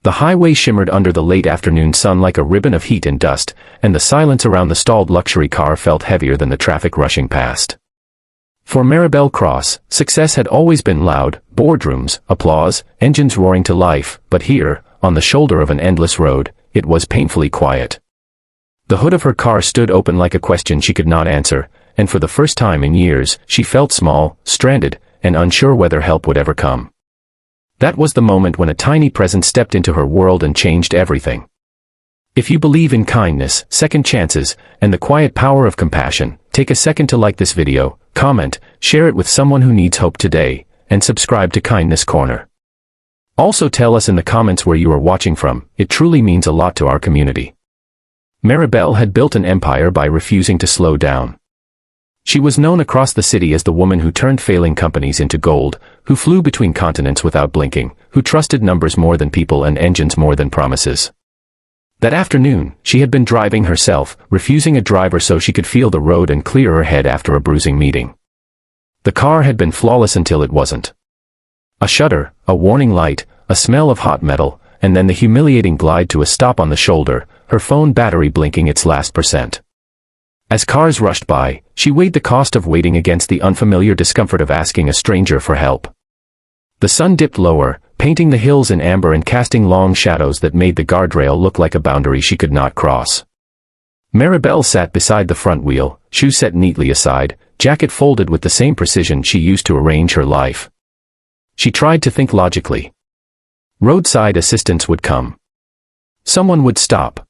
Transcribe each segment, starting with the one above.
The highway shimmered under the late afternoon sun like a ribbon of heat and dust, and the silence around the stalled luxury car felt heavier than the traffic rushing past. For Maribel Cross, success had always been loud: boardrooms, applause, engines roaring to life, but here, on the shoulder of an endless road, it was painfully quiet. The hood of her car stood open like a question she could not answer, and for the first time in years, she felt small, stranded, and unsure whether help would ever come. That was the moment when a tiny presence stepped into her world and changed everything. If you believe in kindness, second chances, and the quiet power of compassion, take a second to like this video, comment, share it with someone who needs hope today, and subscribe to Kindness Corner. Also tell us in the comments where you are watching from. It truly means a lot to our community. Maribel had built an empire by refusing to slow down. She was known across the city as the woman who turned failing companies into gold, who flew between continents without blinking, who trusted numbers more than people and engines more than promises. That afternoon, she had been driving herself, refusing a driver so she could feel the road and clear her head after a bruising meeting. The car had been flawless until it wasn't. A shudder, a warning light, a smell of hot metal, and then the humiliating glide to a stop on the shoulder, her phone battery blinking its last %. As cars rushed by, she weighed the cost of waiting against the unfamiliar discomfort of asking a stranger for help. The sun dipped lower, painting the hills in amber and casting long shadows that made the guardrail look like a boundary she could not cross. Maribel sat beside the front wheel, shoes set neatly aside, jacket folded with the same precision she used to arrange her life. She tried to think logically. Roadside assistance would come. Someone would stop.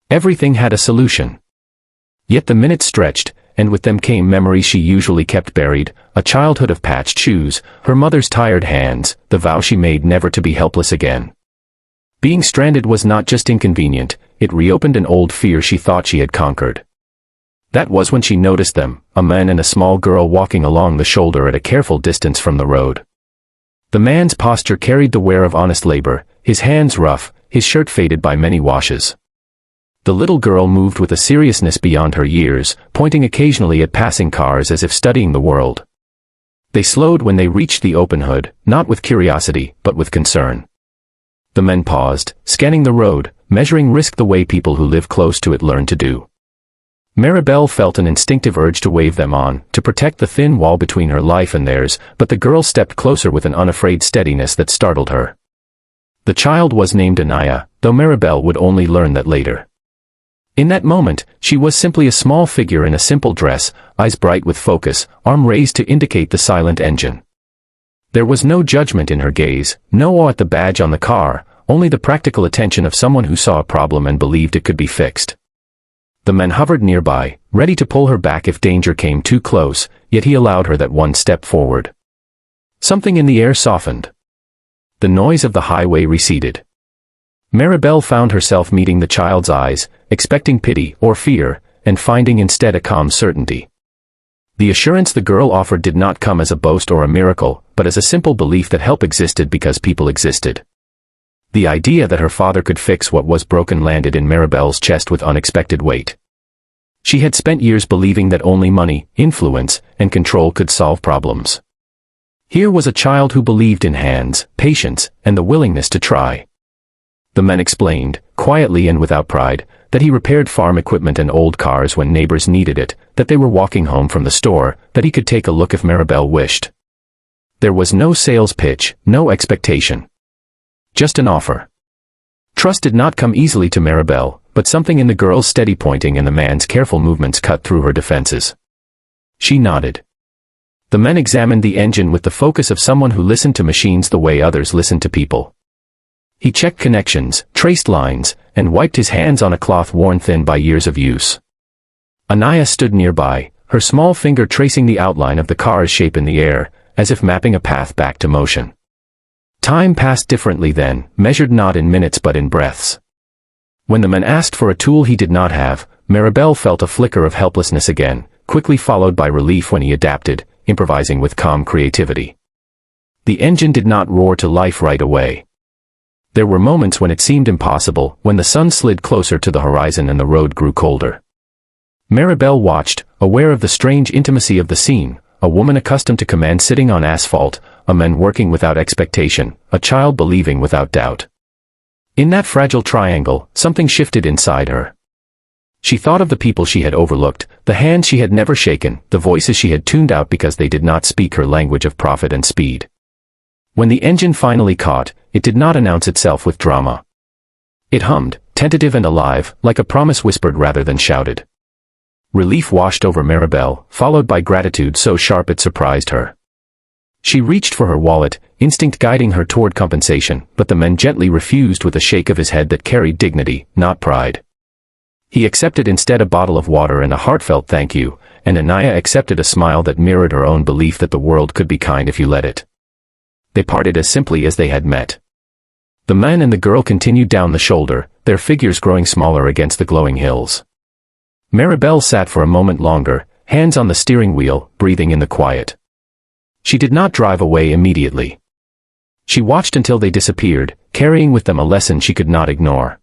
Everything had a solution. Yet the minutes stretched, and with them came memories she usually kept buried, a childhood of patched shoes, her mother's tired hands, the vow she made never to be helpless again. Being stranded was not just inconvenient, it reopened an old fear she thought she had conquered. That was when she noticed them, a man and a small girl walking along the shoulder at a careful distance from the road. The man's posture carried the wear of honest labor, his hands rough, his shirt faded by many washes. The little girl moved with a seriousness beyond her years, pointing occasionally at passing cars as if studying the world. They slowed when they reached the open hood, not with curiosity, but with concern. The men paused, scanning the road, measuring risk the way people who live close to it learn to do. Maribel felt an instinctive urge to wave them on, to protect the thin wall between her life and theirs, but the girl stepped closer with an unafraid steadiness that startled her. The child was named Anaya, though Maribel would only learn that later. In that moment, she was simply a small figure in a simple dress, eyes bright with focus, arm raised to indicate the silent engine. There was no judgment in her gaze, no awe at the badge on the car, only the practical attention of someone who saw a problem and believed it could be fixed. The men hovered nearby, ready to pull her back if danger came too close, yet he allowed her that one step forward. Something in the air softened. The noise of the highway receded. Maribel found herself meeting the child's eyes, expecting pity or fear, and finding instead a calm certainty. The assurance the girl offered did not come as a boast or a miracle, but as a simple belief that help existed because people existed. The idea that her father could fix what was broken landed in Maribel's chest with unexpected weight. She had spent years believing that only money, influence, and control could solve problems. Here was a child who believed in hands, patience, and the willingness to try. The man explained, quietly and without pride, that he repaired farm equipment and old cars when neighbors needed it, that they were walking home from the store, that he could take a look if Maribel wished. There was no sales pitch, no expectation. Just an offer. Trust did not come easily to Maribel, but something in the girl's steady pointing and the man's careful movements cut through her defenses. She nodded. The men examined the engine with the focus of someone who listened to machines the way others listen to people. He checked connections, traced lines, and wiped his hands on a cloth worn thin by years of use. Anaya stood nearby, her small finger tracing the outline of the car's shape in the air, as if mapping a path back to motion. Time passed differently then, measured not in minutes but in breaths. When the man asked for a tool he did not have, Maribel felt a flicker of helplessness again, quickly followed by relief when he adapted, improvising with calm creativity. The engine did not roar to life right away. There were moments when it seemed impossible, when the sun slid closer to the horizon and the road grew colder. Maribel watched, aware of the strange intimacy of the scene, a woman accustomed to command sitting on asphalt, a man working without expectation, a child believing without doubt. In that fragile triangle, something shifted inside her. She thought of the people she had overlooked, the hands she had never shaken, the voices she had tuned out because they did not speak her language of profit and speed. When the engine finally caught, it did not announce itself with drama. It hummed, tentative and alive, like a promise whispered rather than shouted. Relief washed over Maribel, followed by gratitude so sharp it surprised her. She reached for her wallet, instinct guiding her toward compensation, but the man gently refused with a shake of his head that carried dignity, not pride. He accepted instead a bottle of water and a heartfelt thank you, and Anaya accepted a smile that mirrored her own belief that the world could be kind if you let it. They parted as simply as they had met. The man and the girl continued down the shoulder, their figures growing smaller against the glowing hills. Maribel sat for a moment longer, hands on the steering wheel, breathing in the quiet. She did not drive away immediately. She watched until they disappeared, carrying with them a lesson she could not ignore.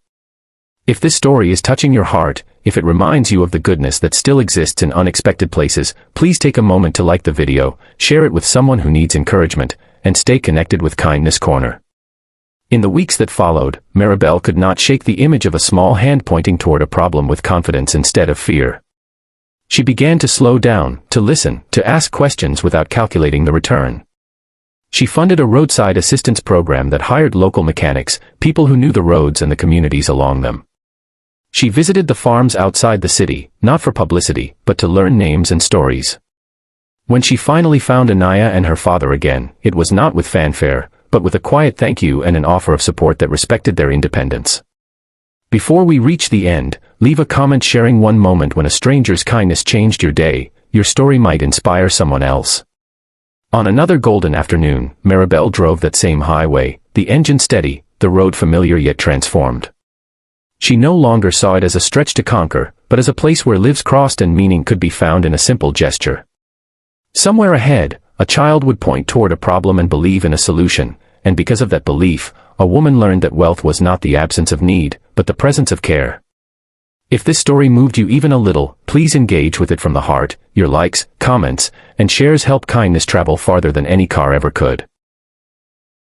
If this story is touching your heart, if it reminds you of the goodness that still exists in unexpected places, please take a moment to like the video, share it with someone who needs encouragement, and stay connected with Kindness Corner. In the weeks that followed, Maribel could not shake the image of a small hand pointing toward a problem with confidence instead of fear. She began to slow down, to listen, to ask questions without calculating the return. She funded a roadside assistance program that hired local mechanics, people who knew the roads and the communities along them. She visited the farms outside the city, not for publicity, but to learn names and stories. When she finally found Anaya and her father again, it was not with fanfare, but with a quiet thank you and an offer of support that respected their independence. Before we reach the end, leave a comment sharing one moment when a stranger's kindness changed your day. Your story might inspire someone else. On another golden afternoon, Maribel drove that same highway, the engine steady, the road familiar yet transformed. She no longer saw it as a stretch to conquer, but as a place where lives crossed and meaning could be found in a simple gesture. Somewhere ahead, a child would point toward a problem and believe in a solution, and because of that belief, a woman learned that wealth was not the absence of need, but the presence of care. If this story moved you even a little, please engage with it from the heart. Your likes, comments, and shares help kindness travel farther than any car ever could.